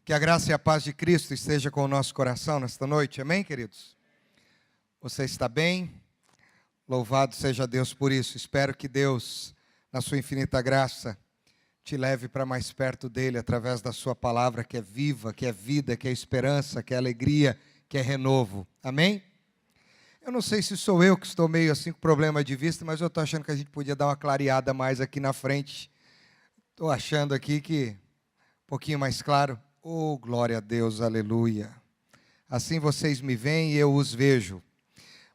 Que a graça e a paz de Cristo esteja com o nosso coração nesta noite, amém, queridos? Você está bem? Louvado seja Deus por isso. Espero que Deus, na sua infinita graça, te leve para mais perto dele através da sua palavra, que é viva, que é vida, que é esperança, que é alegria, que é renovo, amém? Eu não sei se sou eu que estou meio assim com problema de vista, mas eu estou achando que a gente podia dar uma clareada mais aqui na frente. Estou achando aqui que um pouquinho mais claro. Oh, glória a Deus, aleluia. Assim vocês me veem e eu os vejo.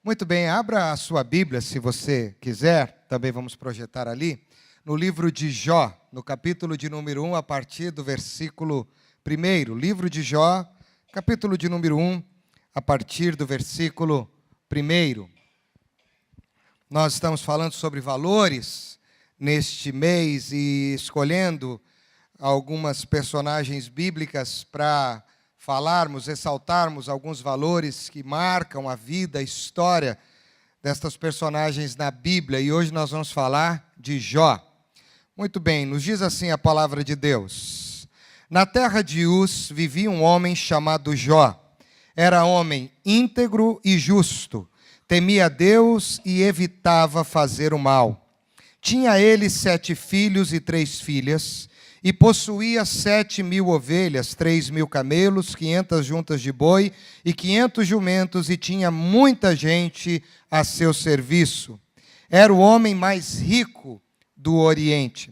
Muito bem, abra a sua Bíblia, se você quiser, também vamos projetar ali, no livro de Jó, no capítulo de número 1, a partir do versículo 1. Livro de Jó, capítulo de número 1, a partir do versículo 1. Nós estamos falando sobre valores neste mês e escolhendo algumas personagens bíblicas para falarmos, ressaltarmos alguns valores que marcam a vida, a história destas personagens na Bíblia. E hoje nós vamos falar de Jó. Muito bem, nos diz assim a palavra de Deus. Na terra de Uz vivia um homem chamado Jó. Era homem íntegro e justo, temia a Deus e evitava fazer o mal. Tinha ele 7 filhos e 3 filhas, e possuía 7.000 ovelhas, 3.000 camelos, 500 juntas de boi e 500 jumentos, e tinha muita gente a seu serviço. Era o homem mais rico do Oriente.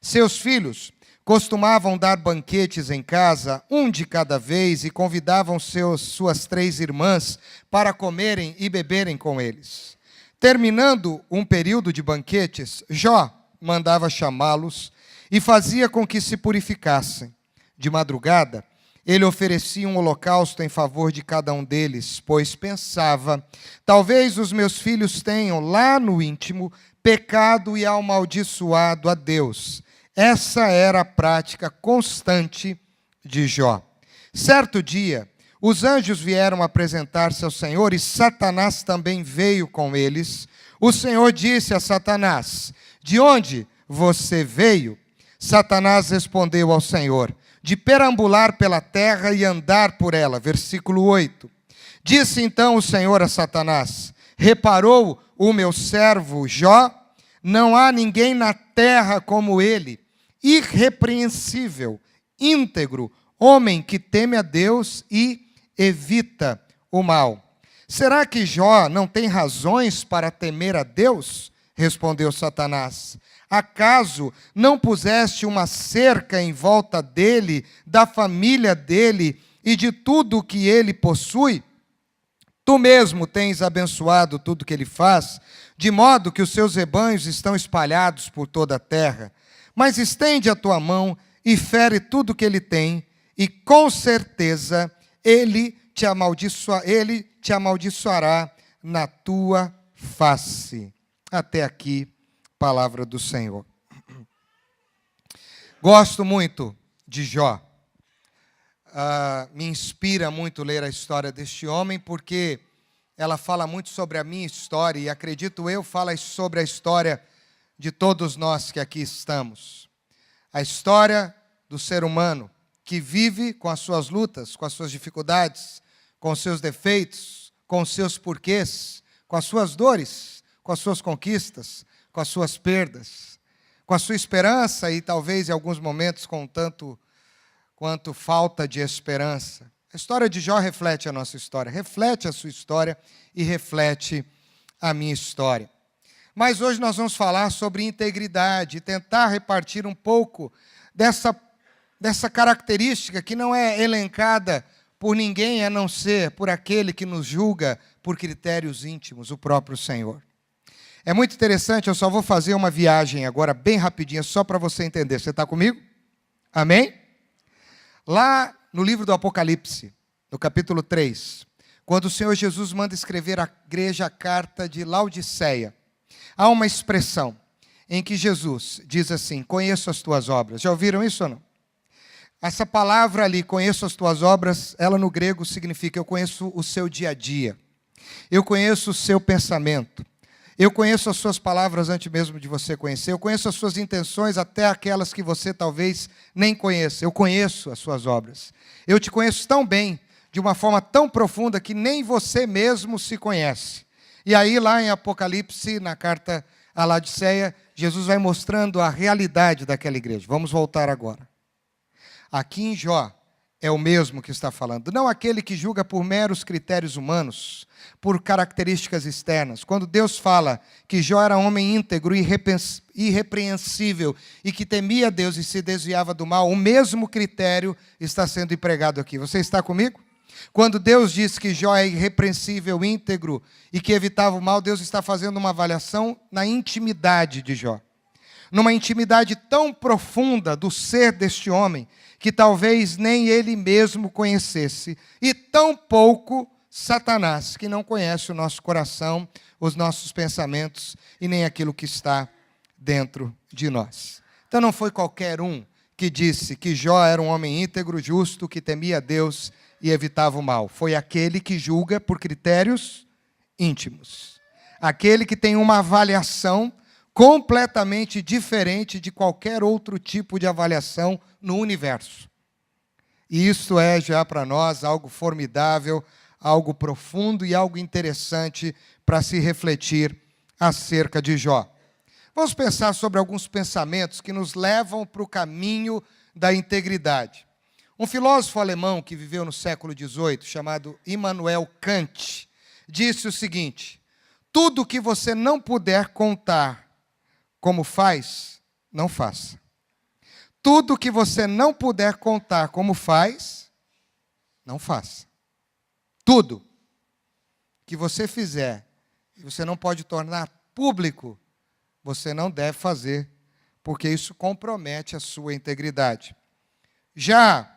Seus filhos costumavam dar banquetes em casa, um de cada vez, e convidavam suas 3 irmãs para comerem e beberem com eles. Terminando um período de banquetes, Jó mandava chamá-los e fazia com que se purificassem. De madrugada, ele oferecia um holocausto em favor de cada um deles, pois pensava, talvez os meus filhos tenham lá no íntimo pecado e amaldiçoado a Deus. Essa era a prática constante de Jó. Certo dia, os anjos vieram apresentar-se ao Senhor e Satanás também veio com eles. O Senhor disse a Satanás, de onde você veio? Satanás respondeu ao Senhor, de perambular pela terra e andar por ela. Versículo 8. Disse então o Senhor a Satanás, reparou o meu servo Jó? Não há ninguém na terra como ele, irrepreensível, íntegro, homem que teme a Deus e evita o mal. Será que Jó não tem razões para temer a Deus? Respondeu Satanás. Acaso não puseste uma cerca em volta dele, da família dele e de tudo o que ele possui? Tu mesmo tens abençoado tudo o que ele faz, de modo que os seus rebanhos estão espalhados por toda a terra. Mas estende a tua mão e fere tudo o que ele tem, e com certeza ele te amaldiçoará na tua face. Até aqui, palavra do Senhor. Gosto muito de Jó. Me inspira muito ler a história deste homem, porque ela fala muito sobre a minha história, e acredito eu, fala sobre a história de todos nós que aqui estamos. A história do ser humano, que vive com as suas lutas, com as suas dificuldades, com os seus defeitos, com os seus porquês, com as suas dores, com as suas conquistas, com as suas perdas, com a sua esperança e talvez em alguns momentos com tanto quanto falta de esperança. A história de Jó reflete a nossa história, reflete a sua história e reflete a minha história. Mas hoje nós vamos falar sobre integridade e tentar repartir um pouco dessa característica que não é elencada por ninguém a não ser por aquele que nos julga por critérios íntimos, o próprio Senhor. É muito interessante, eu só vou fazer uma viagem agora bem rapidinha, só para você entender. Você está comigo? Amém? Lá no livro do Apocalipse, no capítulo 3, quando o Senhor Jesus manda escrever à igreja a carta de Laodiceia, há uma expressão em que Jesus diz assim, conheço as tuas obras. Já ouviram isso ou não? Essa palavra ali, conheço as tuas obras, ela no grego significa eu conheço o seu dia a dia. Eu conheço o seu pensamento. Eu conheço as suas palavras antes mesmo de você conhecer. Eu conheço as suas intenções, até aquelas que você talvez nem conheça. Eu conheço as suas obras. Eu te conheço tão bem, de uma forma tão profunda, que nem você mesmo se conhece. E aí, lá em Apocalipse, na carta a Laodiceia, Jesus vai mostrando a realidade daquela igreja. Vamos voltar agora. Aqui em Jó, é o mesmo que está falando. Não aquele que julga por meros critérios humanos, por características externas. Quando Deus fala que Jó era um homem íntegro, irrepreensível, e que temia Deus e se desviava do mal, o mesmo critério está sendo empregado aqui. Você está comigo? Quando Deus diz que Jó é irrepreensível, íntegro, e que evitava o mal, Deus está fazendo uma avaliação na intimidade de Jó. Numa intimidade tão profunda do ser deste homem, que talvez nem ele mesmo conhecesse, e tão pouco Satanás, que não conhece o nosso coração, os nossos pensamentos e nem aquilo que está dentro de nós. Então não foi qualquer um que disse que Jó era um homem íntegro, justo, que temia Deus e evitava o mal. Foi aquele que julga por critérios íntimos. Aquele que tem uma avaliação completamente diferente de qualquer outro tipo de avaliação no universo. E isso é já para nós algo formidável, algo profundo e algo interessante para se refletir acerca de Jó. Vamos pensar sobre alguns pensamentos que nos levam para o caminho da integridade. Um filósofo alemão que viveu no século XVIII, chamado Immanuel Kant, disse o seguinte: tudo que você não puder contar como faz, não faça. Tudo que você não puder contar como faz, não faça. Tudo que você fizer e você não pode tornar público, você não deve fazer, porque isso compromete a sua integridade. Já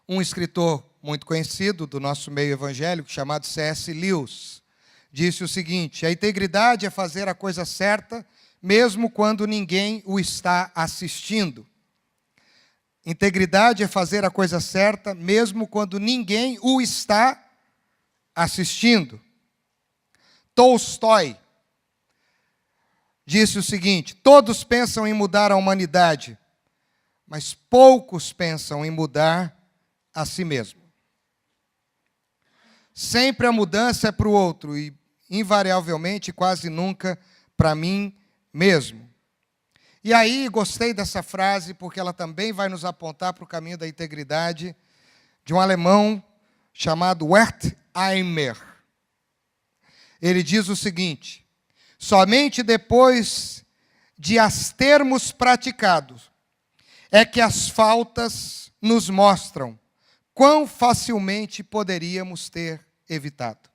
um escritor muito conhecido do nosso meio evangélico, chamado C.S. Lewis, disse o seguinte: a integridade é fazer a coisa certa, mesmo quando ninguém o está assistindo. Integridade é fazer a coisa certa, mesmo quando ninguém o está assistindo. Tolstói disse o seguinte: todos pensam em mudar a humanidade, mas poucos pensam em mudar a si mesmo. Sempre a mudança é para o outro e, invariavelmente, quase nunca para mim mesmo. E aí, gostei dessa frase, porque ela também vai nos apontar para o caminho da integridade, de um alemão chamado Wertheimer. Ele diz o seguinte: somente depois de as termos praticado, é que as faltas nos mostram quão facilmente poderíamos ter evitado.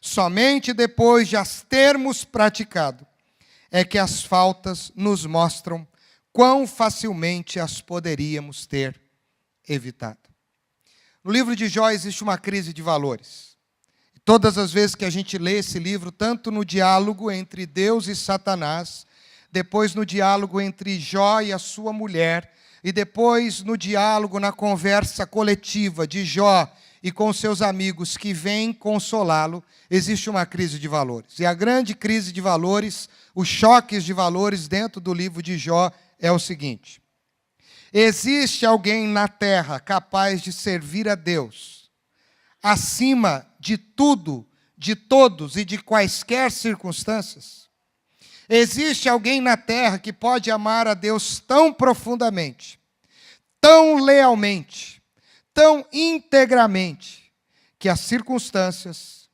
Somente depois de as termos praticado, é que as faltas nos mostram quão facilmente as poderíamos ter evitado. No livro de Jó existe uma crise de valores. E todas as vezes que a gente lê esse livro, tanto no diálogo entre Deus e Satanás, depois no diálogo entre Jó e a sua mulher, e depois no diálogo, na conversa coletiva de Jó e com seus amigos que vêm consolá-lo, existe uma crise de valores. E a grande crise de valores, os choques de valores dentro do livro de Jó é o seguinte: existe alguém na terra capaz de servir a Deus acima de tudo, de todos e de quaisquer circunstâncias? Existe alguém na terra que pode amar a Deus tão profundamente, tão lealmente, tão integramente, que as circunstâncias,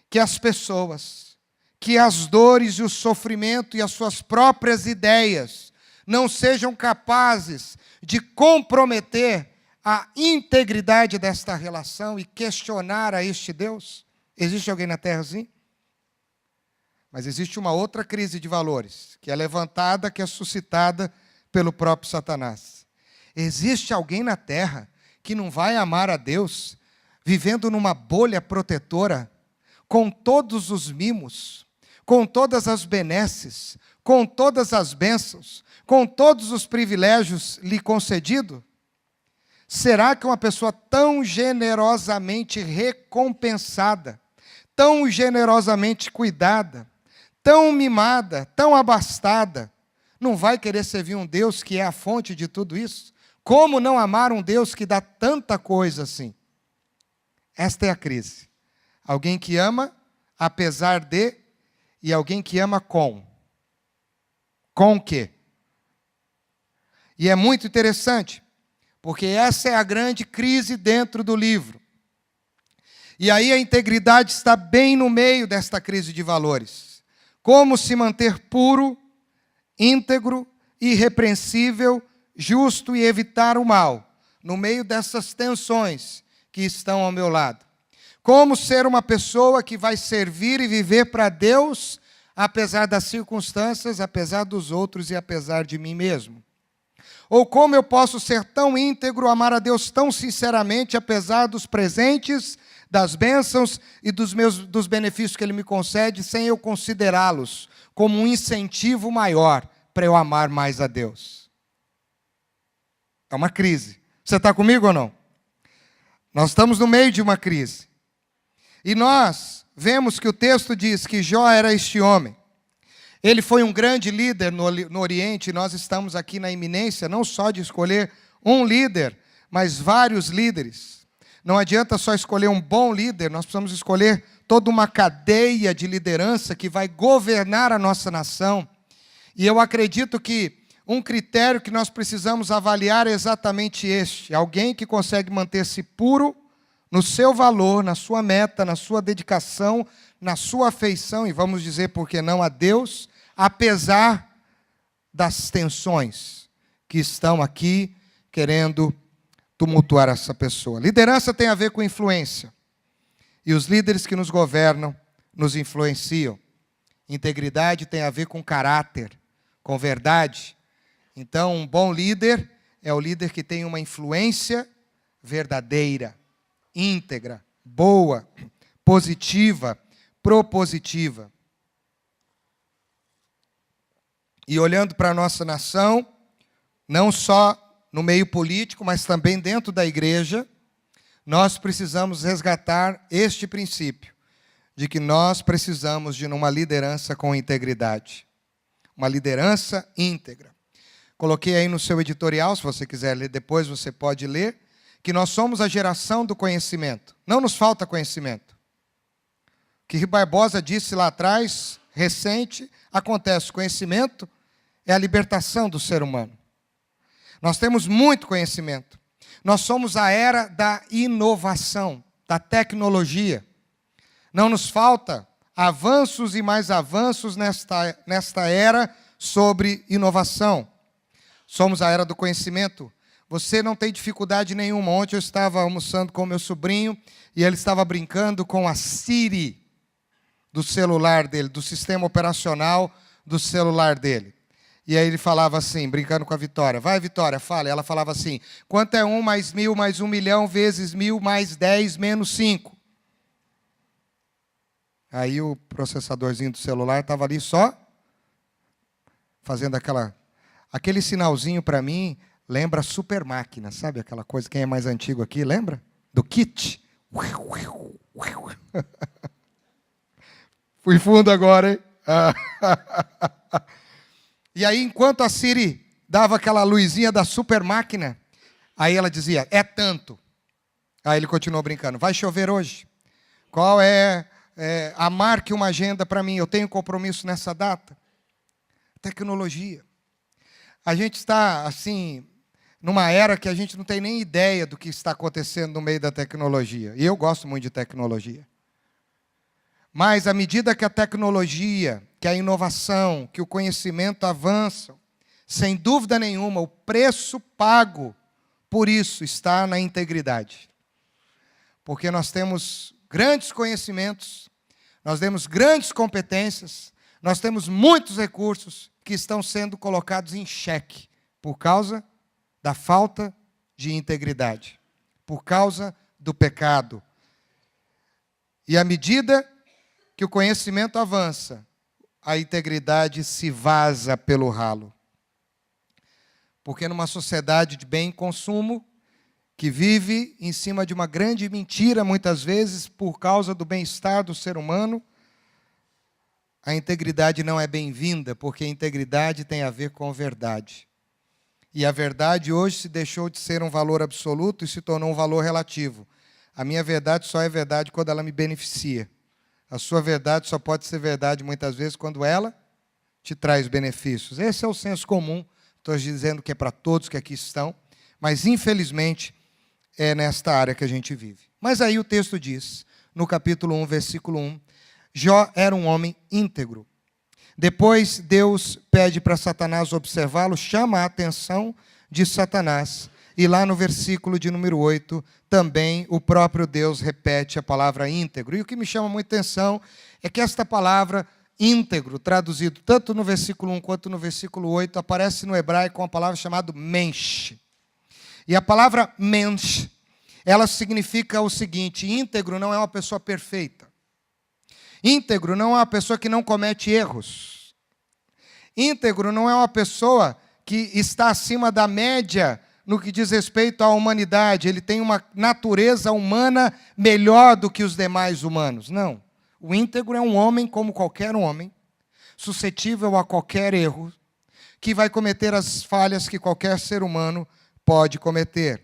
que as pessoas, que as dores e o sofrimento e as suas próprias ideias não sejam capazes de comprometer a integridade desta relação e questionar a este Deus? Existe alguém na terra assim? Mas existe uma outra crise de valores, que é levantada, que é suscitada pelo próprio Satanás. Existe alguém na terra que não vai amar a Deus, vivendo numa bolha protetora, com todos os mimos, com todas as benesses, com todas as bênçãos, com todos os privilégios lhe concedidos? Será que uma pessoa tão generosamente recompensada, tão generosamente cuidada, tão mimada, tão abastada, não vai querer servir um Deus que é a fonte de tudo isso? Como não amar um Deus que dá tanta coisa assim? Esta é a crise. Alguém que ama apesar de, e alguém que ama com. Com o quê? E é muito interessante, porque essa é a grande crise dentro do livro. E aí a integridade está bem no meio desta crise de valores. Como se manter puro, íntegro, irrepreensível, justo e evitar o mal, no meio dessas tensões que estão ao meu lado. Como ser uma pessoa que vai servir e viver para Deus, apesar das circunstâncias, apesar dos outros e apesar de mim mesmo. Ou como eu posso ser tão íntegro, amar a Deus tão sinceramente, apesar dos presentes, das bênçãos e dos benefícios que Ele me concede, sem eu considerá-los como um incentivo maior para eu amar mais a Deus. É uma crise. Você está comigo ou não? Nós estamos no meio de uma crise. E nós vemos que o texto diz que Jó era este homem. Ele foi um grande líder no Oriente, e nós estamos aqui na iminência, não só de escolher um líder, mas vários líderes. Não adianta só escolher um bom líder, nós precisamos escolher toda uma cadeia de liderança que vai governar a nossa nação. E eu acredito que um critério que nós precisamos avaliar é exatamente este: alguém que consegue manter-se puro no seu valor, na sua meta, na sua dedicação, na sua afeição, e vamos dizer, por que não, a Deus, apesar das tensões que estão aqui querendo tumultuar essa pessoa. Liderança tem a ver com influência. E os líderes que nos governam nos influenciam. Integridade tem a ver com caráter, com verdade. Então, um bom líder é o líder que tem uma influência verdadeira, íntegra, boa, positiva, propositiva. E olhando para a nossa nação, não só no meio político, mas também dentro da igreja, nós precisamos resgatar este princípio, de que nós precisamos de uma liderança com integridade. Uma liderança íntegra. Coloquei aí no seu editorial, se você quiser ler depois, você pode ler, que nós somos a geração do conhecimento. Não nos falta conhecimento. O que Barbosa disse lá atrás, recente, acontece. O conhecimento é a libertação do ser humano. Nós temos muito conhecimento. Nós somos a era da inovação, da tecnologia. Não nos falta avanços e mais avanços nesta era sobre inovação. Somos a era do conhecimento. Você não tem dificuldade nenhuma. Ontem eu estava almoçando com meu sobrinho e ele estava brincando com a Siri do celular dele, do sistema operacional do celular dele. E aí ele falava assim, brincando com a Vitória. Vai, Vitória, fala. E ela falava assim, quanto é 1 mais 1000 mais 1 milhão vezes 1000 mais 10 menos 5? Aí o processadorzinho do celular estava ali só fazendo aquele sinalzinho para mim, lembra a super máquina, sabe aquela coisa, quem é mais antigo aqui, lembra? Do kit. Fui fundo agora, hein? E aí, enquanto a Siri dava aquela luzinha da super máquina, aí ela dizia, é tanto. Aí ele continuou brincando, vai chover hoje? Qual marque uma agenda para mim, eu tenho compromisso nessa data. Tecnologia. A gente está, assim, numa era que a gente não tem nem ideia do que está acontecendo no meio da tecnologia. E eu gosto muito de tecnologia. Mas, à medida que a tecnologia, que a inovação, que o conhecimento avançam, sem dúvida nenhuma, o preço pago por isso está na integridade. Porque nós temos grandes conhecimentos, nós temos grandes competências, nós temos muitos recursos que estão sendo colocados em xeque por causa da falta de integridade, por causa do pecado. E à medida que o conhecimento avança, a integridade se vaza pelo ralo. Porque numa sociedade de bem consumo, que vive em cima de uma grande mentira, muitas vezes, por causa do bem-estar do ser humano, a integridade não é bem-vinda, porque integridade tem a ver com verdade. E a verdade hoje se deixou de ser um valor absoluto e se tornou um valor relativo. A minha verdade só é verdade quando ela me beneficia. A sua verdade só pode ser verdade muitas vezes quando ela te traz benefícios. Esse é o senso comum. Estou dizendo que é para todos que aqui estão, mas infelizmente é nesta área que a gente vive. Mas aí o texto diz, no capítulo 1, versículo 1, Jó era um homem íntegro. Depois Deus pede para Satanás observá-lo, chama a atenção de Satanás. E lá no versículo de número 8, também o próprio Deus repete a palavra íntegro. E o que me chama muita atenção é que esta palavra íntegro, traduzido tanto no versículo 1 quanto no versículo 8, aparece no hebraico com a palavra chamada mensh. E a palavra mensh, ela significa o seguinte: íntegro não é uma pessoa perfeita. Íntegro não é uma pessoa que não comete erros. Íntegro não é uma pessoa que está acima da média no que diz respeito à humanidade. Ele tem uma natureza humana melhor do que os demais humanos. Não. O íntegro é um homem como qualquer homem, suscetível a qualquer erro, que vai cometer as falhas que qualquer ser humano pode cometer.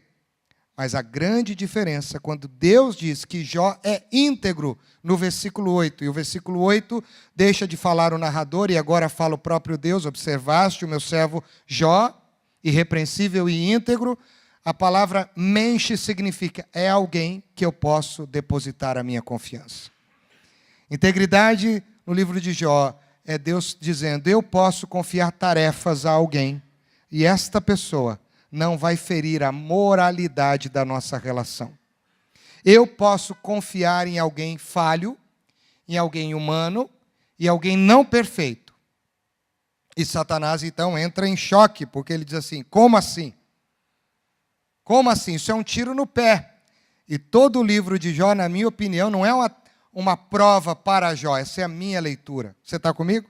Mas a grande diferença, quando Deus diz que Jó é íntegro, no versículo 8, e o versículo 8 deixa de falar o narrador, e agora fala o próprio Deus: observaste o meu servo Jó, irrepreensível e íntegro. A palavra menche significa, é alguém que eu posso depositar a minha confiança. Integridade, no livro de Jó, é Deus dizendo, eu posso confiar tarefas a alguém, e esta pessoa não vai ferir a moralidade da nossa relação. Eu posso confiar em alguém falho, em alguém humano, e alguém não perfeito. E Satanás, então, entra em choque, porque ele diz assim, como assim? Como assim? Isso é um tiro no pé. E todo o livro de Jó, na minha opinião, não é uma prova para Jó, essa é a minha leitura. Você está comigo?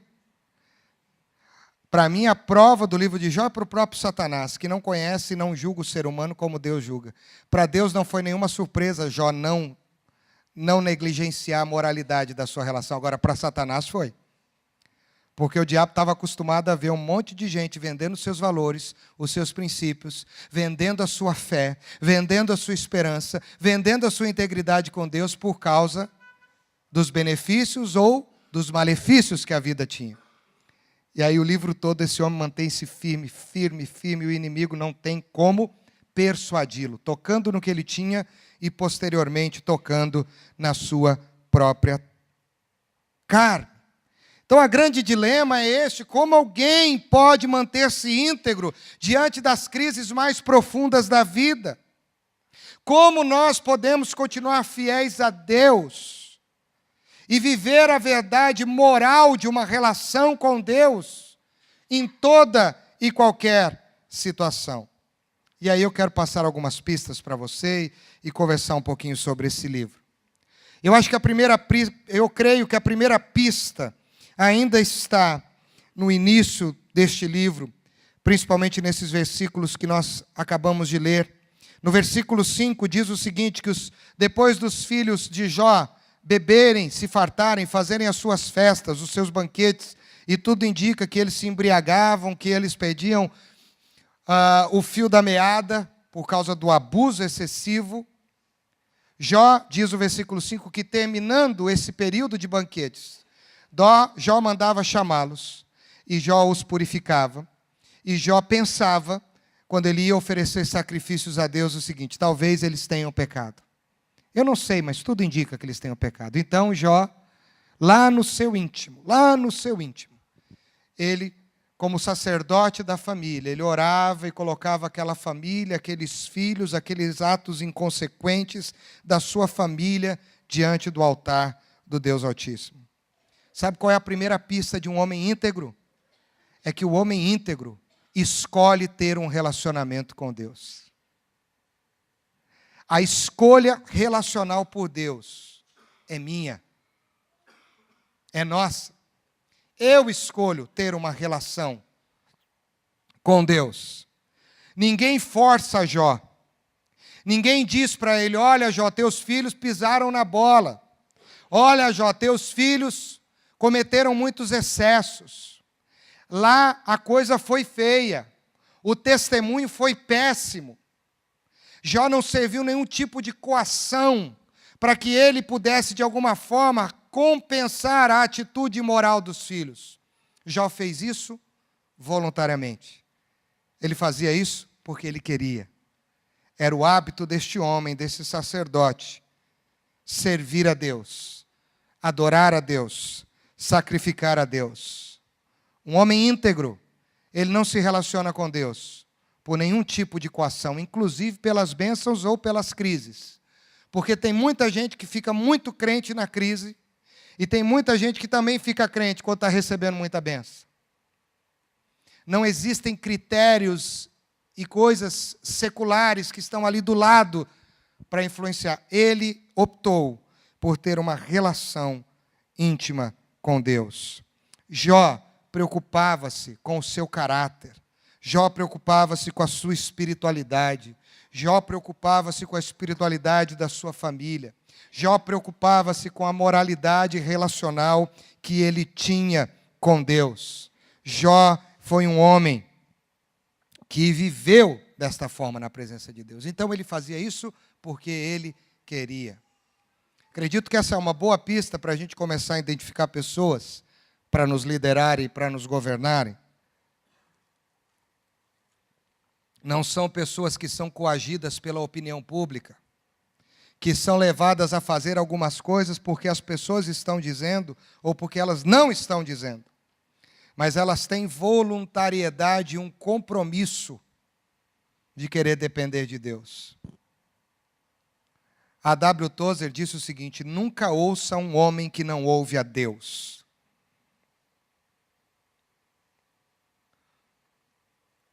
Para mim, a prova do livro de Jó é para o próprio Satanás, que não conhece e não julga o ser humano como Deus julga. Para Deus não foi nenhuma surpresa Jó não negligenciar a moralidade da sua relação. Agora, para Satanás foi. Porque o diabo estava acostumado a ver um monte de gente vendendo os seus valores, os seus princípios, vendendo a sua fé, vendendo a sua esperança, vendendo a sua integridade com Deus por causa dos benefícios ou dos malefícios que a vida tinha. E aí o livro todo, esse homem mantém-se firme, o inimigo não tem como persuadi-lo, tocando no que ele tinha e posteriormente tocando na sua própria carne. Então, o grande dilema é este: como alguém pode manter-se íntegro diante das crises mais profundas da vida? Como nós podemos continuar fiéis a Deus e viver a verdade moral de uma relação com Deus em toda e qualquer situação? E aí eu quero passar algumas pistas para você e conversar um pouquinho sobre esse livro. Eu creio que a primeira pista ainda está no início deste livro, principalmente nesses versículos que nós acabamos de ler. No versículo 5 diz o seguinte, que depois dos filhos de Jó beberem, se fartarem, fazerem as suas festas, os seus banquetes, e tudo indica que eles se embriagavam, que eles perdiam o fio da meada por causa do abuso excessivo. Jó, diz o versículo 5, que terminando esse período de banquetes, Jó mandava chamá-los, e Jó os purificava, e Jó pensava, quando ele ia oferecer sacrifícios a Deus, o seguinte: talvez eles tenham pecado. Eu não sei, mas tudo indica que eles tenham pecado. Então Jó, lá no seu íntimo, ele, como sacerdote da família, ele orava e colocava aquela família, aqueles filhos, aqueles atos inconsequentes da sua família diante do altar do Deus Altíssimo. Sabe qual é a primeira pista de um homem íntegro? É que o homem íntegro escolhe ter um relacionamento com Deus. A escolha relacional por Deus é minha, é nossa. Eu escolho ter uma relação com Deus. Ninguém força Jó. Ninguém diz para ele: olha, Jó, teus filhos pisaram na bola. Olha, Jó, teus filhos cometeram muitos excessos. Lá a coisa foi feia, o testemunho foi péssimo. Jó não serviu nenhum tipo de coação para que ele pudesse, de alguma forma, compensar a atitude imoral dos filhos. Jó fez isso voluntariamente. Ele fazia isso porque ele queria. Era o hábito deste homem, desse sacerdote, servir a Deus, adorar a Deus, sacrificar a Deus. Um homem íntegro, ele não se relaciona com Deus por nenhum tipo de coação, inclusive pelas bênçãos ou pelas crises. Porque tem muita gente que fica muito crente na crise e tem muita gente que também fica crente quando está recebendo muita bênção. Não existem critérios e coisas seculares que estão ali do lado para influenciar. Ele optou por ter uma relação íntima com Deus. Jó preocupava-se com o seu caráter. Jó preocupava-se com a sua espiritualidade. Jó preocupava-se com a espiritualidade da sua família. Jó preocupava-se com a moralidade relacional que ele tinha com Deus. Jó foi um homem que viveu desta forma na presença de Deus. Então ele fazia isso porque ele queria. Acredito que essa é uma boa pista para a gente começar a identificar pessoas para nos liderarem e para nos governarem. Não são pessoas que são coagidas pela opinião pública, que são levadas a fazer algumas coisas porque as pessoas estão dizendo ou porque elas não estão dizendo. Mas elas têm voluntariedade e um compromisso de querer depender de Deus. A W. Tozer disse o seguinte: nunca ouça um homem que não ouve a Deus.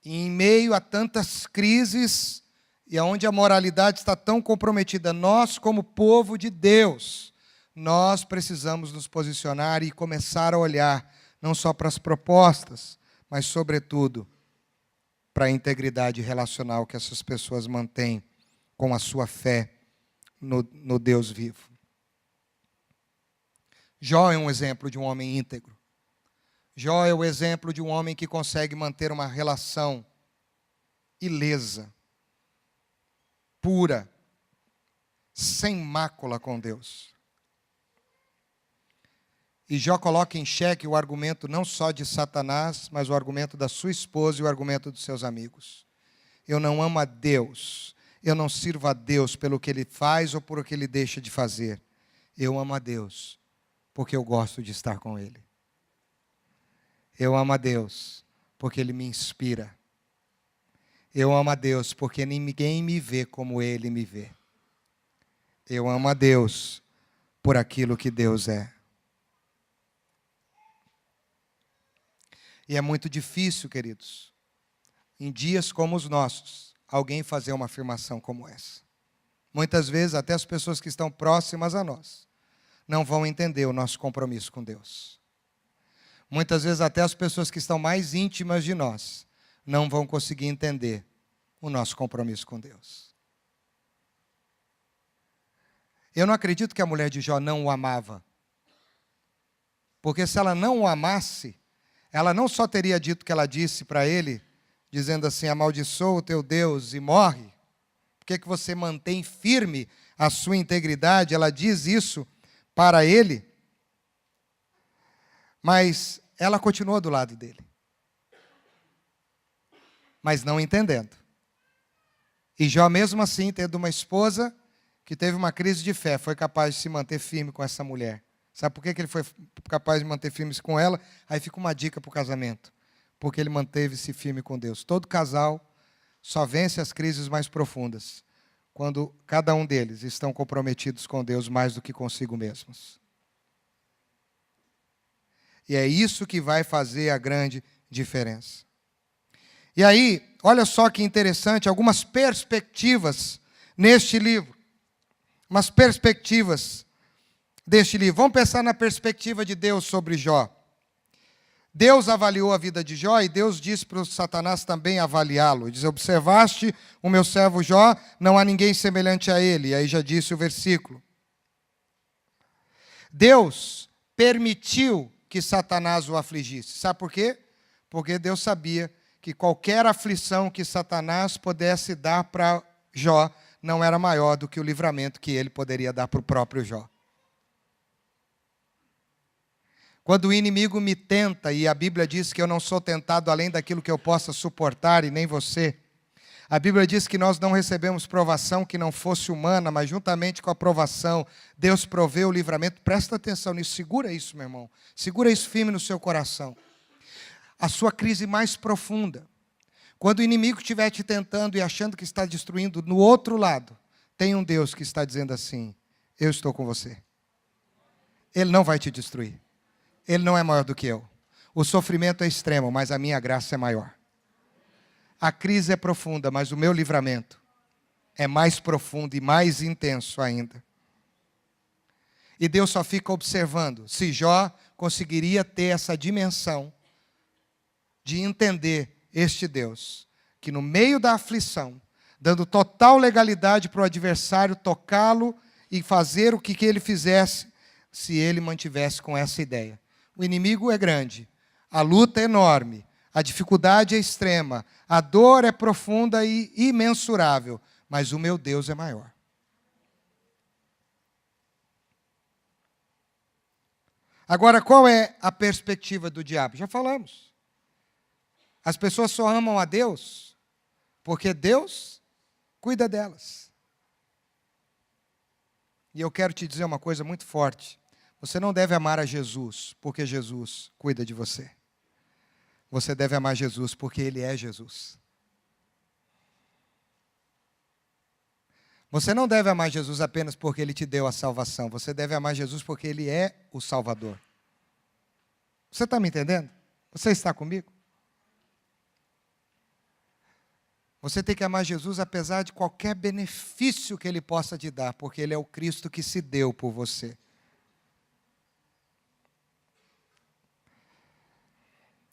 E em meio a tantas crises e onde a moralidade está tão comprometida, nós, como povo de Deus, nós precisamos nos posicionar e começar a olhar não só para as propostas, mas, sobretudo, para a integridade relacional que essas pessoas mantêm com a sua fé no Deus vivo. Jó é um exemplo de um homem íntegro. Jó é o exemplo de um homem que consegue manter uma relação ilesa, pura, sem mácula com Deus. E Jó coloca em xeque o argumento não só de Satanás, mas o argumento da sua esposa e o argumento dos seus amigos. Eu não amo a Deus, eu não sirvo a Deus pelo que Ele faz ou por o que Ele deixa de fazer. Eu amo a Deus porque eu gosto de estar com Ele. Eu amo a Deus porque Ele me inspira. Eu amo a Deus porque ninguém me vê como Ele me vê. Eu amo a Deus por aquilo que Deus é. E é muito difícil, queridos, em dias como os nossos, alguém fazer uma afirmação como essa. Muitas vezes, até as pessoas que estão próximas a nós não vão entender o nosso compromisso com Deus. Muitas vezes, até as pessoas que estão mais íntimas de nós não vão conseguir entender o nosso compromisso com Deus. Eu não acredito que a mulher de Jó não o amava. Porque se ela não o amasse, ela não só teria dito o que ela disse para ele, dizendo assim: amaldiçoa o teu Deus e morre. Por que você mantém firme a sua integridade? Ela diz isso para ele, mas ela continua do lado dele. Mas não entendendo. E Jó, mesmo assim, tendo uma esposa que teve uma crise de fé, foi capaz de se manter firme com essa mulher. Sabe por que ele foi capaz de manter firme com ela? Aí fica uma dica para o casamento. Porque ele manteve-se firme com Deus. Todo casal só vence as crises mais profundas quando cada um deles estão comprometidos com Deus mais do que consigo mesmos. E é isso que vai fazer a grande diferença. E aí, olha só que interessante, algumas perspectivas neste livro. Umas perspectivas deste livro. Vamos pensar na perspectiva de Deus sobre Jó. Deus avaliou a vida de Jó e Deus disse para o Satanás também avaliá-lo. Diz: observaste o meu servo Jó, não há ninguém semelhante a ele. E aí já disse o versículo. Deus permitiu que Satanás o afligisse. Sabe por quê? Porque Deus sabia que qualquer aflição que Satanás pudesse dar para Jó não era maior do que o livramento que ele poderia dar para o próprio Jó. Quando o inimigo me tenta, e a Bíblia diz que eu não sou tentado além daquilo que eu possa suportar, e nem você. A Bíblia diz que nós não recebemos provação que não fosse humana, mas juntamente com a provação, Deus proveu o livramento. Presta atenção nisso, segura isso, meu irmão. Segura isso firme no seu coração. A sua crise mais profunda. Quando o inimigo estiver te tentando e achando que está destruindo, no outro lado, tem um Deus que está dizendo assim: eu estou com você. Ele não vai te destruir. Ele não é maior do que eu. O sofrimento é extremo, mas a minha graça é maior. A crise é profunda, mas o meu livramento é mais profundo e mais intenso ainda. E Deus só fica observando se Jó conseguiria ter essa dimensão de entender este Deus, que no meio da aflição, dando total legalidade para o adversário tocá-lo e fazer o que ele fizesse, se ele mantivesse com essa ideia. O inimigo é grande, a luta é enorme, a dificuldade é extrema, a dor é profunda e imensurável, mas o meu Deus é maior. Agora, qual é a perspectiva do diabo? Já falamos. As pessoas só amam a Deus porque Deus cuida delas. E eu quero te dizer uma coisa muito forte. Você não deve amar a Jesus porque Jesus cuida de você. Você deve amar Jesus porque Ele é Jesus. Você não deve amar Jesus apenas porque Ele te deu a salvação. Você deve amar Jesus porque Ele é o Salvador. Você está me entendendo? Você está comigo? Você tem que amar Jesus apesar de qualquer benefício que Ele possa te dar, porque Ele é o Cristo que se deu por você.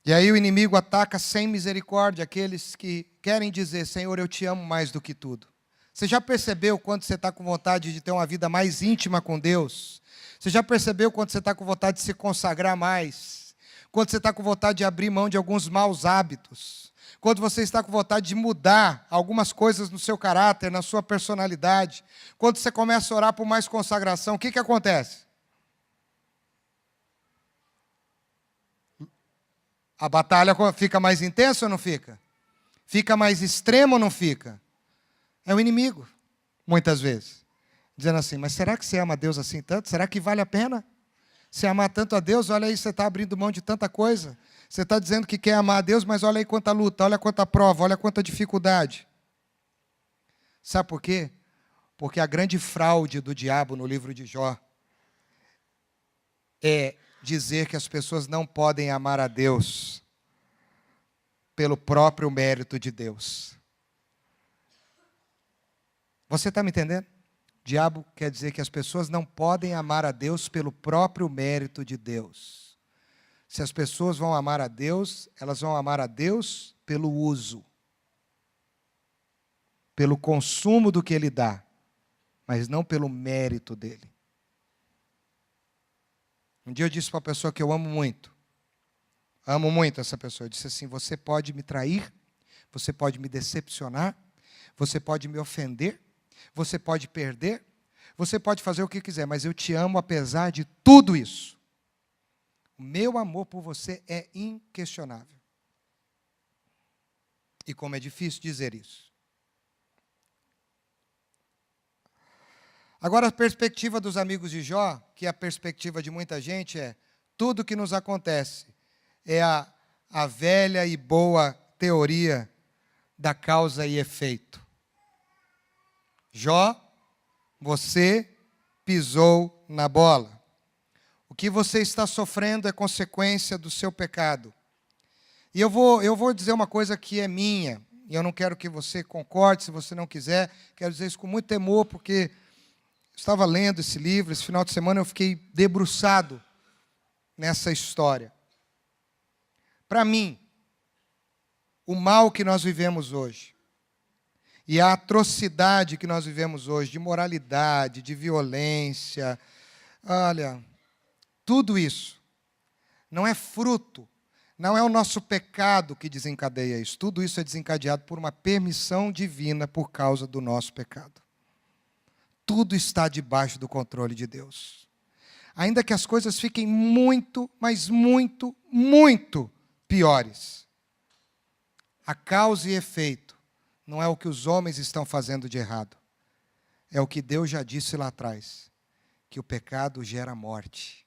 E aí o inimigo ataca sem misericórdia aqueles que querem dizer: Senhor, eu te amo mais do que tudo. Você já percebeu quando você está com vontade de ter uma vida mais íntima com Deus? Você já percebeu quando você está com vontade de se consagrar mais? Quando você está com vontade de abrir mão de alguns maus hábitos? Quando você está com vontade de mudar algumas coisas no seu caráter, na sua personalidade? Quando você começa a orar por mais consagração, o que acontece? A batalha fica mais intensa ou não fica? Fica mais extrema ou não fica? É o inimigo, muitas vezes. Dizendo assim: mas será que você ama a Deus assim tanto? Será que vale a pena? Se amar tanto a Deus, olha aí, você está abrindo mão de tanta coisa. Você está dizendo que quer amar a Deus, mas olha aí quanta luta, olha quanta prova, olha quanta dificuldade. Sabe por quê? Porque a grande fraude do diabo no livro de Jó é dizer que as pessoas não podem amar a Deus pelo próprio mérito de Deus. Você está me entendendo? O diabo quer dizer que as pessoas não podem amar a Deus pelo próprio mérito de Deus. Se as pessoas vão amar a Deus, elas vão amar a Deus pelo uso, pelo consumo do que Ele dá, mas não pelo mérito dEle. Um dia eu disse para uma pessoa que eu amo muito essa pessoa. Eu disse assim: você pode me trair, você pode me decepcionar, você pode me ofender, você pode perder, você pode fazer o que quiser, mas eu te amo apesar de tudo isso. O meu amor por você é inquestionável. E como é difícil dizer isso. Agora, a perspectiva dos amigos de Jó, que é a perspectiva de muita gente, é: tudo que nos acontece é a velha e boa teoria da causa e efeito. Jó, você pisou na bola. O que você está sofrendo é consequência do seu pecado. E eu vou dizer uma coisa que é minha, e eu não quero que você concorde, se você não quiser. Quero dizer isso com muito temor, porque eu estava lendo esse livro, esse final de semana eu fiquei debruçado nessa história. Para mim, o mal que nós vivemos hoje, e a atrocidade que nós vivemos hoje, de imoralidade, de violência, olha, tudo isso não é fruto, não é o nosso pecado que desencadeia isso. Tudo isso é desencadeado por uma permissão divina por causa do nosso pecado. Tudo está debaixo do controle de Deus. Ainda que as coisas fiquem muito, mas muito, muito piores. A causa e efeito não é o que os homens estão fazendo de errado. É o que Deus já disse lá atrás, que o pecado gera morte.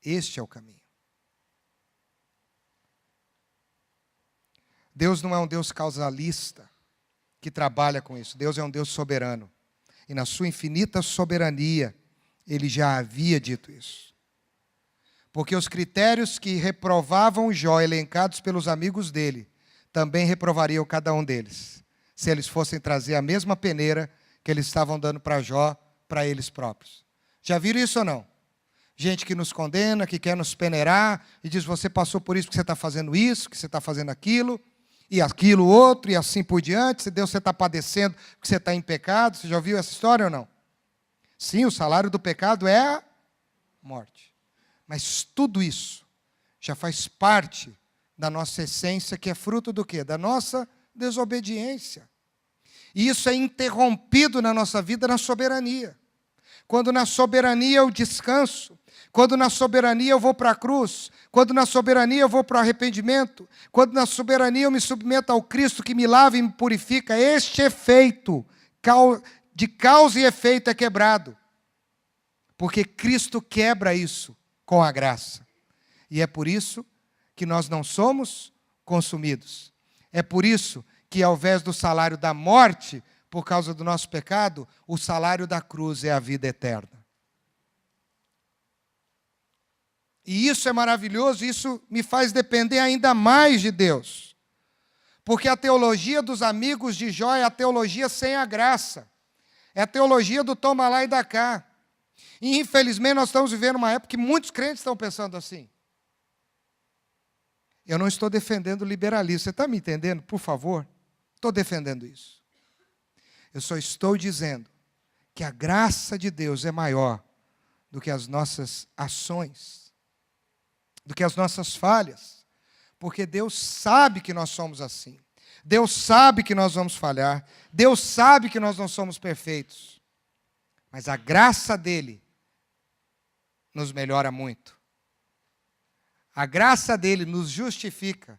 Este é o caminho. Deus não é um Deus causalista que trabalha com isso. Deus é um Deus soberano. E na sua infinita soberania, Ele já havia dito isso. Porque os critérios que reprovavam Jó, elencados pelos amigos dele, também reprovariam cada um deles, se eles fossem trazer a mesma peneira que eles estavam dando para Jó, para eles próprios. Já viram isso ou não? Gente que nos condena, que quer nos peneirar, e diz, você passou por isso, que você está fazendo isso, que você está fazendo aquilo, e aquilo outro, e assim por diante, se Deus você está padecendo, porque você está em pecado. Você já ouviu essa história ou não? Sim, o salário do pecado é a morte. Mas tudo isso já faz parte da nossa essência, que é fruto do quê? Da nossa desobediência. E isso é interrompido na nossa vida na soberania. Quando na soberania eu descanso, quando na soberania eu vou para a cruz, quando na soberania eu vou para o arrependimento, quando na soberania eu me submeto ao Cristo que me lava e me purifica, este efeito de causa e efeito é quebrado. Porque Cristo quebra isso com a graça. E é por isso que nós não somos consumidos. É por isso que ao invés do salário da morte, por causa do nosso pecado, o salário da cruz é a vida eterna. E isso é maravilhoso, isso me faz depender ainda mais de Deus. Porque a teologia dos amigos de Jó é a teologia sem a graça. É a teologia do toma lá e dá cá. E infelizmente nós estamos vivendo uma época que muitos crentes estão pensando assim. Eu não estou defendendo o liberalismo, você está me entendendo? Por favor, estou defendendo isso. Eu só estou dizendo que a graça de Deus é maior do que as nossas ações, do que as nossas falhas, porque Deus sabe que nós somos assim. Deus sabe que nós vamos falhar. Deus sabe que nós não somos perfeitos. Mas a graça dele nos melhora muito. A graça dele nos justifica.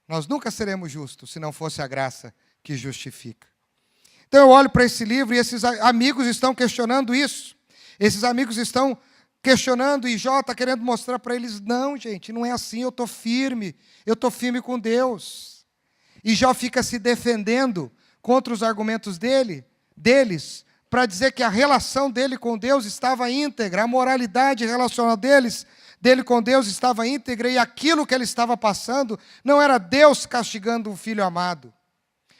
Nós nunca seremos justos se não fosse a graça que justifica. Então eu olho para esse livro e esses amigos estão questionando isso. Esses amigos estão questionando e Jó está querendo mostrar para eles, não, gente, não é assim, eu estou firme com Deus. E Jó fica se defendendo contra os argumentos deles, para dizer que a relação dele com Deus estava íntegra, a moralidade relacional dele com Deus estava íntegra, e aquilo que ele estava passando não era Deus castigando um filho amado.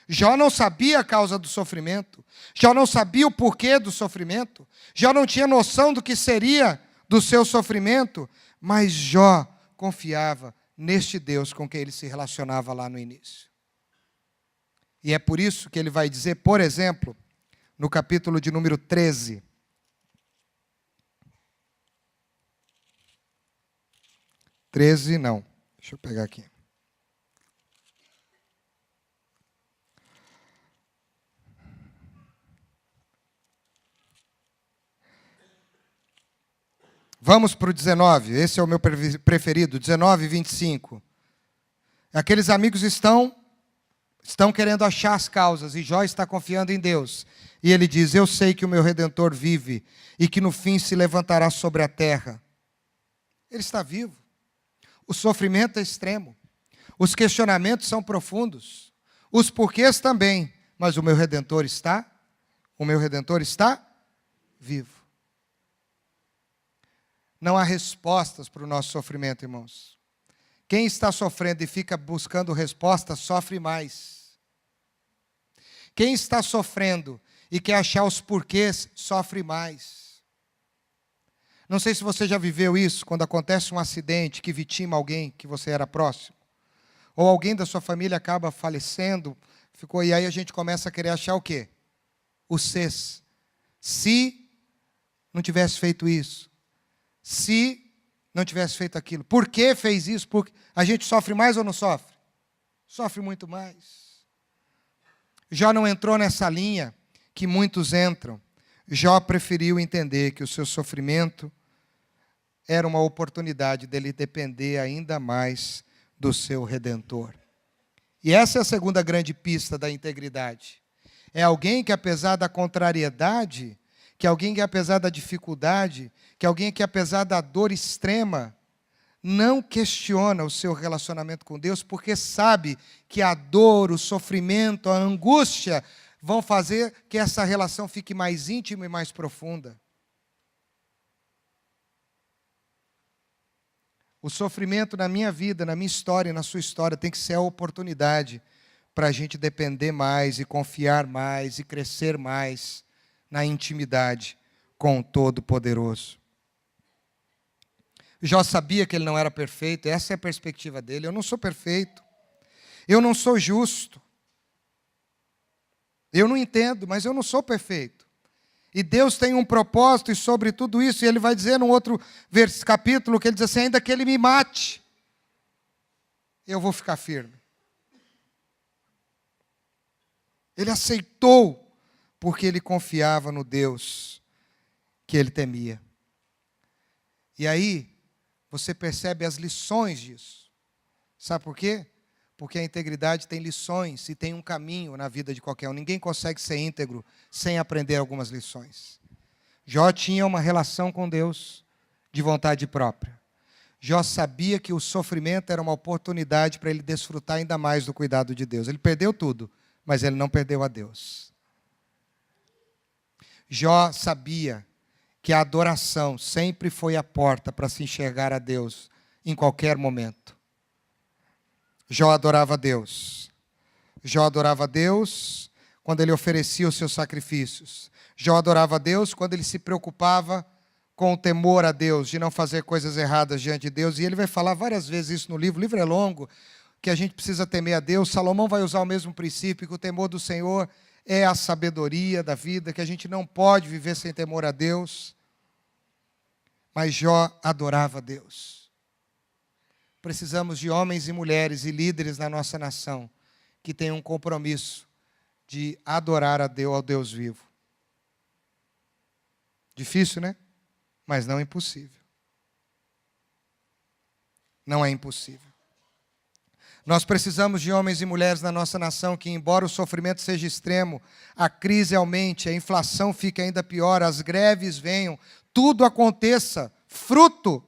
Jó não sabia a causa do sofrimento, Jó não sabia o porquê do sofrimento, Jó não tinha noção do que seria do seu sofrimento, mas Jó confiava neste Deus com quem ele se relacionava lá no início. E é por isso que ele vai dizer, por exemplo, no capítulo de número 13, não, deixa eu pegar aqui. Vamos para o 19, esse é o meu preferido, 19 e 25. Aqueles amigos estão querendo achar as causas, e Jó está confiando em Deus. E ele diz, eu sei que o meu Redentor vive, e que no fim se levantará sobre a terra. Ele está vivo. O sofrimento é extremo. Os questionamentos são profundos. Os porquês também. Mas o meu Redentor está vivo. Não há respostas para o nosso sofrimento, irmãos. Quem está sofrendo e fica buscando respostas, sofre mais. Quem está sofrendo e quer achar os porquês, sofre mais. Não sei se você já viveu isso, quando acontece um acidente que vitima alguém que você era próximo. Ou alguém da sua família acaba falecendo, e aí a gente começa a querer achar o quê? O se não tivesse feito isso. Se não tivesse feito aquilo. Por que fez isso? Porque a gente sofre mais ou não sofre? Sofre muito mais. Jó não entrou nessa linha que muitos entram. Jó preferiu entender que o seu sofrimento era uma oportunidade dele depender ainda mais do seu Redentor. E essa é a segunda grande pista da integridade. É alguém que, apesar da contrariedade, que alguém que, apesar da dificuldade, que alguém que, apesar da dor extrema, não questiona o seu relacionamento com Deus, porque sabe que a dor, o sofrimento, a angústia vão fazer que essa relação fique mais íntima e mais profunda. O sofrimento na minha vida, na minha história e na sua história tem que ser a oportunidade para a gente depender mais e confiar mais e crescer mais na intimidade com o Todo-Poderoso. Jó sabia que ele não era perfeito, essa é a perspectiva dele. Eu não sou perfeito, eu não sou justo, eu não entendo, mas eu não sou perfeito. E Deus tem um propósito e sobre tudo isso, e ele vai dizer num outro capítulo, que ele diz assim, ainda que ele me mate, eu vou ficar firme. Ele aceitou, porque ele confiava no Deus que ele temia. E aí, você percebe as lições disso. Sabe por quê? Porque a integridade tem lições e tem um caminho na vida de qualquer um. Ninguém consegue ser íntegro sem aprender algumas lições. Jó tinha uma relação com Deus de vontade própria. Jó sabia que o sofrimento era uma oportunidade para ele desfrutar ainda mais do cuidado de Deus. Ele perdeu tudo, mas ele não perdeu a Deus. Jó sabia que a adoração sempre foi a porta para se enxergar a Deus em qualquer momento. Jó adorava a Deus. Jó adorava a Deus quando ele oferecia os seus sacrifícios. Jó adorava a Deus quando ele se preocupava com o temor a Deus, de não fazer coisas erradas diante de Deus. E ele vai falar várias vezes isso no livro. O livro é longo, que a gente precisa temer a Deus. Salomão vai usar o mesmo princípio, que o temor do Senhor é a sabedoria da vida, que a gente não pode viver sem temor a Deus. Mas Jó adorava a Deus. Precisamos de homens e mulheres e líderes na nossa nação que tenham um compromisso de adorar a Deus, ao Deus vivo. Difícil, né? Mas não é impossível. Não é impossível. Nós precisamos de homens e mulheres na nossa nação que, embora o sofrimento seja extremo, a crise aumente, a inflação fique ainda pior, as greves venham, tudo aconteça, fruto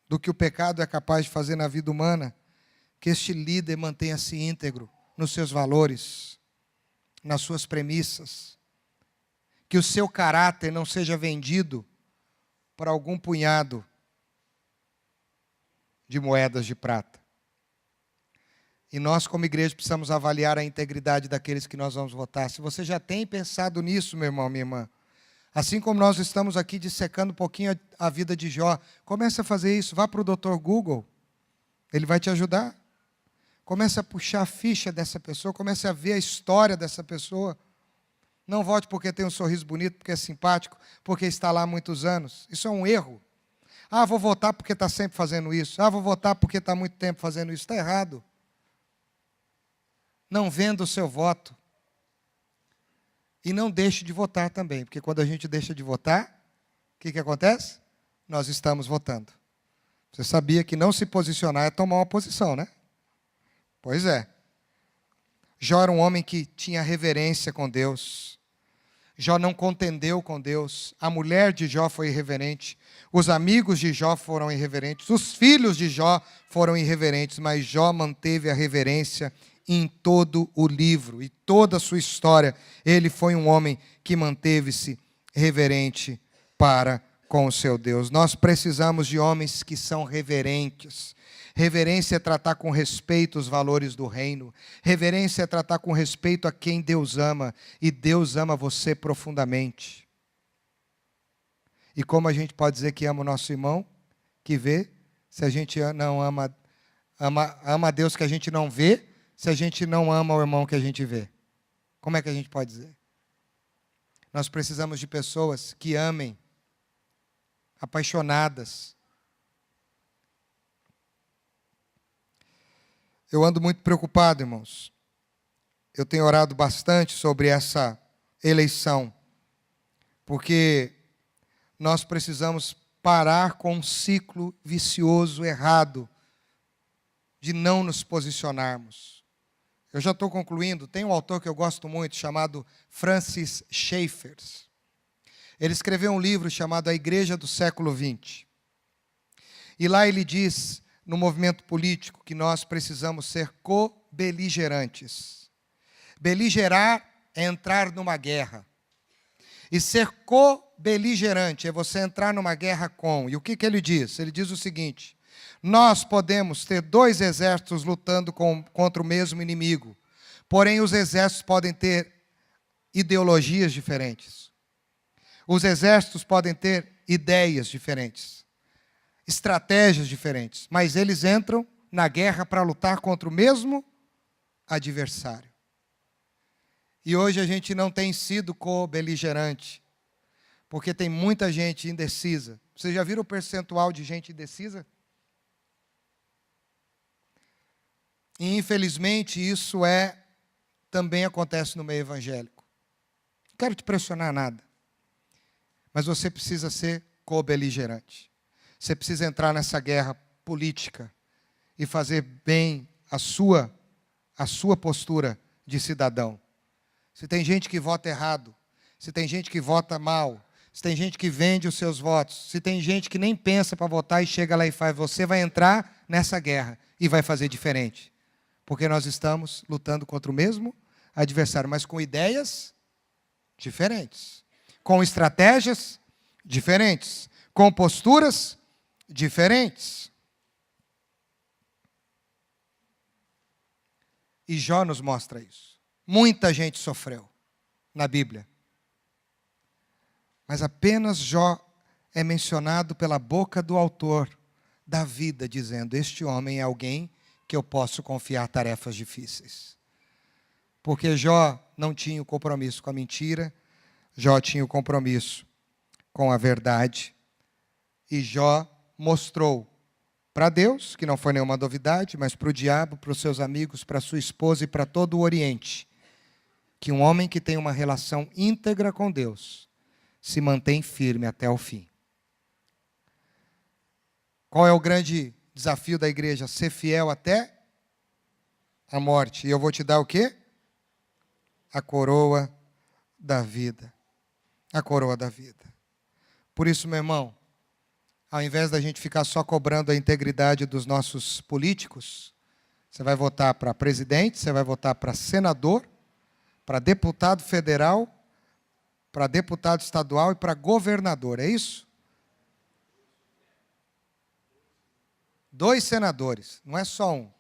do que o pecado é capaz de fazer na vida humana, que este líder mantenha-se íntegro nos seus valores, nas suas premissas, que o seu caráter não seja vendido por algum punhado de moedas de prata. E nós, como igreja, precisamos avaliar a integridade daqueles que nós vamos votar. Se você já tem pensado nisso, meu irmão, minha irmã, assim como nós estamos aqui dissecando um pouquinho a vida de Jó, comece a fazer isso. Vá para o Dr. Google, ele vai te ajudar. Comece a puxar a ficha dessa pessoa, comece a ver a história dessa pessoa. Não vote porque tem um sorriso bonito, porque é simpático, porque está lá há muitos anos. Isso é um erro. Ah, vou votar porque está sempre fazendo isso. Ah, vou votar porque está há muito tempo fazendo isso. Está errado. Não venda o seu voto. E não deixe de votar também, porque quando a gente deixa de votar, o que acontece? Nós estamos votando. Você sabia que não se posicionar é tomar uma posição, né? Pois é. Jó era um homem que tinha reverência com Deus. Jó não contendeu com Deus. A mulher de Jó foi irreverente. Os amigos de Jó foram irreverentes. Os filhos de Jó foram irreverentes. Mas Jó manteve a reverência em todo o livro e toda a sua história. Ele foi um homem que manteve-se reverente para com o seu Deus. Nós precisamos de homens que são reverentes. Reverência é tratar com respeito os valores do reino. Reverência é tratar com respeito a quem Deus ama. E Deus ama você profundamente. E como a gente pode dizer que ama o nosso irmão que vê, se a gente não ama a Deus que a gente não vê, se a gente não ama o irmão que a gente vê? Como é que a gente pode dizer? Nós precisamos de pessoas que amem, apaixonadas Eu ando muito preocupado, irmãos. Eu tenho orado bastante sobre essa eleição, porque nós precisamos parar com um ciclo vicioso, errado, de não nos posicionarmos. Eu já estou concluindo. Tem um autor que eu gosto muito, chamado Francis Schaeffer. Ele escreveu um livro chamado A Igreja do Século XX. E lá ele diz, no movimento político, que nós precisamos ser co-beligerantes. Beligerar é entrar numa guerra. E ser co-beligerante é você entrar numa guerra com. E o que ele diz? Ele diz o seguinte: nós podemos ter dois exércitos lutando contra o mesmo inimigo, porém os exércitos podem ter ideologias diferentes. Os exércitos podem ter ideias diferentes, estratégias diferentes, mas eles entram na guerra para lutar contra o mesmo adversário. E hoje a gente não tem sido co-beligerante, porque tem muita gente indecisa. Vocês já viram o percentual de gente indecisa? E infelizmente isso também acontece no meio evangélico. Não quero te pressionar nada, mas você precisa ser co-beligerante. Você precisa entrar nessa guerra política e fazer bem a sua postura de cidadão. Se tem gente que vota errado, se tem gente que vota mal, se tem gente que vende os seus votos, se tem gente que nem pensa para votar e chega lá e faz, você vai entrar nessa guerra e vai fazer diferente. Porque nós estamos lutando contra o mesmo adversário, mas com ideias diferentes, com estratégias diferentes, com posturas diferentes. E Jó nos mostra isso. Muita gente sofreu na Bíblia. Mas apenas Jó é mencionado pela boca do autor da vida, dizendo: este homem é alguém que eu posso confiar tarefas difíceis. Porque Jó não tinha o compromisso com a mentira, Jó tinha o compromisso com a verdade. E Jó mostrou para Deus, que não foi nenhuma novidade, mas para o diabo, para os seus amigos, para sua esposa e para todo o Oriente, que um homem que tem uma relação íntegra com Deus se mantém firme até o fim. Qual é o grande desafio da igreja? Ser fiel até a morte. E eu vou te dar o quê? A coroa da vida. A coroa da vida. Por isso, meu irmão, ao invés da gente ficar só cobrando a integridade dos nossos políticos, você vai votar para presidente, você vai votar para senador, para deputado federal, para deputado estadual e para governador, é isso? 2 senadores, não é só um.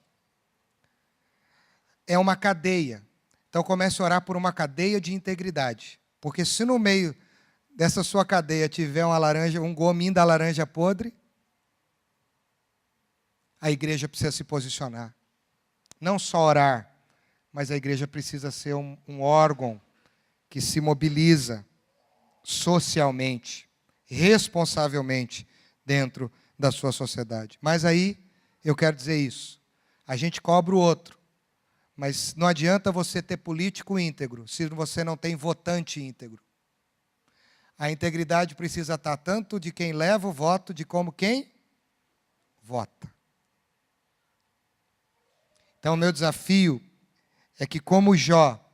É uma cadeia. Então comece a orar por uma cadeia de integridade. Porque se no meio dessa sua cadeia tiver um gominho da laranja podre, a igreja precisa se posicionar. Não só orar, mas a igreja precisa ser um órgão que se mobiliza socialmente, responsavelmente, dentro da sua sociedade. Mas aí, eu quero dizer isso, a gente cobra o outro, mas não adianta você ter político íntegro, se você não tem votante íntegro. A integridade precisa estar tanto de quem leva o voto, de como quem vota. Então, o meu desafio é que, como Jó,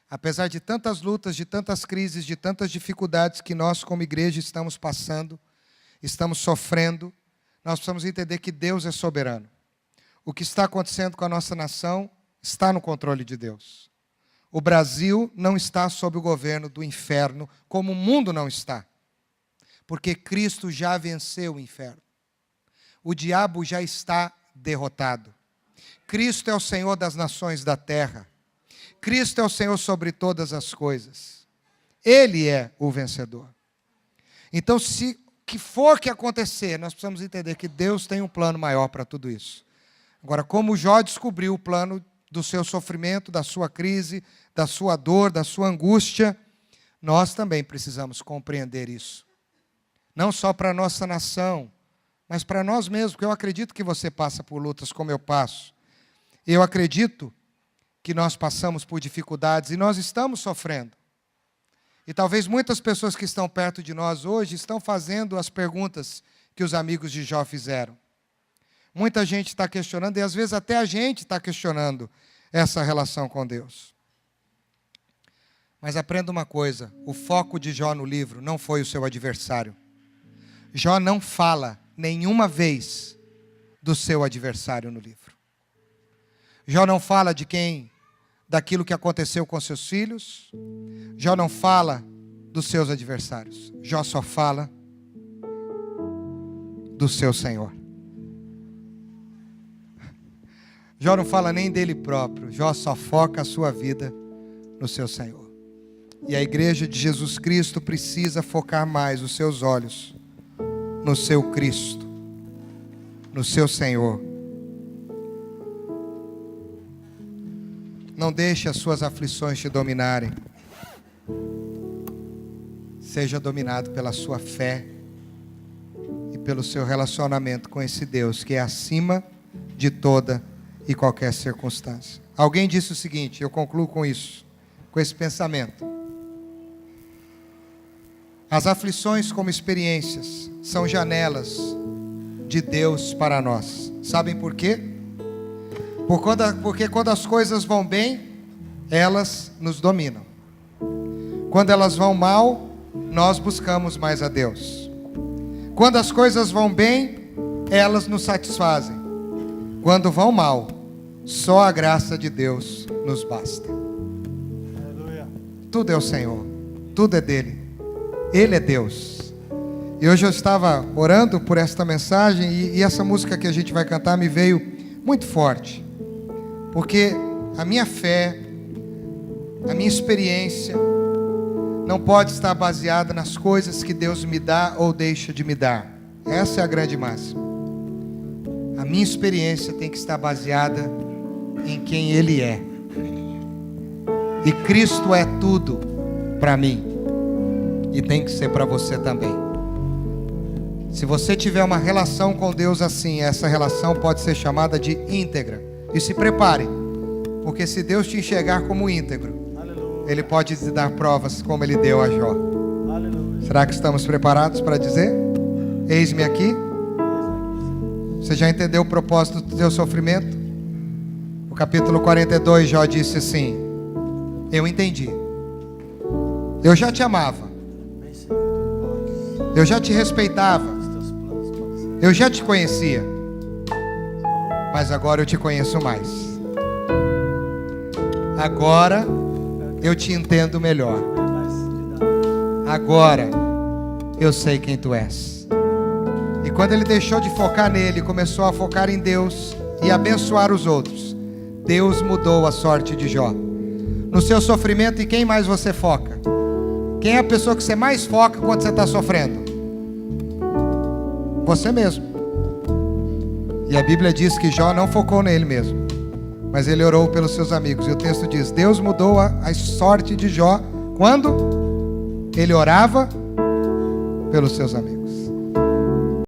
apesar de tantas lutas, de tantas crises, de tantas dificuldades que nós, como igreja, estamos passando, estamos sofrendo, nós precisamos entender que Deus é soberano. O que está acontecendo com a nossa nação está no controle de Deus. O Brasil não está sob o governo do inferno, como o mundo não está. Porque Cristo já venceu o inferno. O diabo já está derrotado. Cristo é o Senhor das nações da terra. Cristo é o Senhor sobre todas as coisas. Ele é o vencedor. Então, se que for que acontecer, nós precisamos entender que Deus tem um plano maior para tudo isso. Agora, como Jó descobriu o plano do seu sofrimento, da sua crise, da sua dor, da sua angústia, nós também precisamos compreender isso. Não só para a nossa nação, mas para nós mesmos, porque eu acredito que você passa por lutas como eu passo. Eu acredito que nós passamos por dificuldades e nós estamos sofrendo. E talvez muitas pessoas que estão perto de nós hoje estão fazendo as perguntas que os amigos de Jó fizeram. Muita gente está questionando, e às vezes até a gente está questionando essa relação com Deus. Mas aprenda uma coisa, o foco de Jó no livro não foi o seu adversário. Jó não fala nenhuma vez do seu adversário no livro. Jó não fala daquilo que aconteceu com seus filhos. Jó não fala dos seus adversários. Jó só fala do seu Senhor. Jó não fala nem dele próprio. Jó só foca a sua vida no seu Senhor. E a igreja de Jesus Cristo precisa focar mais os seus olhos no seu Cristo, no seu Senhor. Não deixe as suas aflições te dominarem. Seja dominado pela sua fé e pelo seu relacionamento com esse Deus que é acima de toda e qualquer circunstância. Alguém disse o seguinte, eu concluo com isso, com esse pensamento. As aflições como experiências são janelas de Deus para nós. Sabem por quê? Porque quando as coisas vão bem, elas nos dominam. Quando elas vão mal, nós buscamos mais a Deus. Quando as coisas vão bem, elas nos satisfazem. Quando vão mal, só a graça de Deus nos basta. Aleluia. Tudo é o Senhor, tudo é dele. Ele é Deus. E hoje eu estava orando por esta mensagem e essa música que a gente vai cantar me veio muito forte. Porque a minha fé, a minha experiência não pode estar baseada nas coisas que Deus me dá ou deixa de me dar. Essa é a grande máxima. A minha experiência tem que estar baseada em quem Ele é. E Cristo é tudo para mim. E tem que ser para você também. Se você tiver uma relação com Deus assim, essa relação pode ser chamada de íntegra. E se prepare, porque se Deus te enxergar como íntegro, aleluia, Ele pode te dar provas como Ele deu a Jó. Aleluia. Será que estamos preparados para dizer? Eis-me aqui. Você já entendeu o propósito do teu sofrimento? No capítulo 42, Jó disse assim: eu entendi. Eu já te amava. Eu já te respeitava. Eu já te conhecia. Mas agora eu te conheço mais. Agora eu te entendo melhor. Agora eu sei quem tu és. E quando ele deixou de focar nele, começou a focar em Deus e abençoar os outros, Deus mudou a sorte de Jó. No seu sofrimento, em quem mais você foca? Quem é a pessoa que você mais foca quando você está sofrendo? Você mesmo. E a Bíblia diz que Jó não focou nele mesmo, mas ele orou pelos seus amigos. E o texto diz: Deus mudou a sorte de Jó quando ele orava pelos seus amigos.